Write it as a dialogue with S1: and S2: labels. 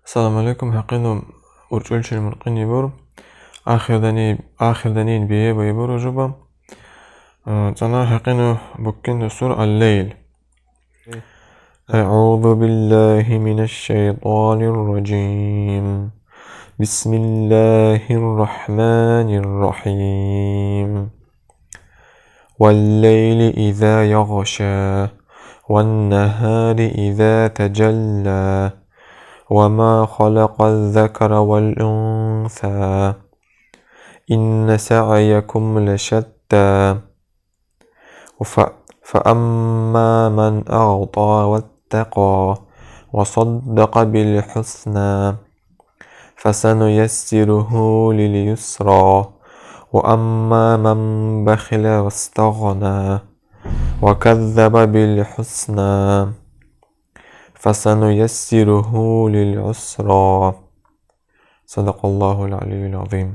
S1: Assalamu alaikum, haqqinu určulčili murqini bor. Ahirdanin biye bayi bor ujuba. Sana haqqinu bukkin sur al-layl. أعوذ بالله من الشيطان الرجيم بسم الله الرحمن الرحيم والليل إذا يغشى والنهار إذا تجلى وما خلق الذكر والأنثى إن سعيكم لشتى فأما من أعطى واتقى وصدق بالحسنى فسنيسره لليسرى وأما من بخل واستغنى وكذب بالحسنى فسنيسره للعسرى صدق الله العلي العظيم.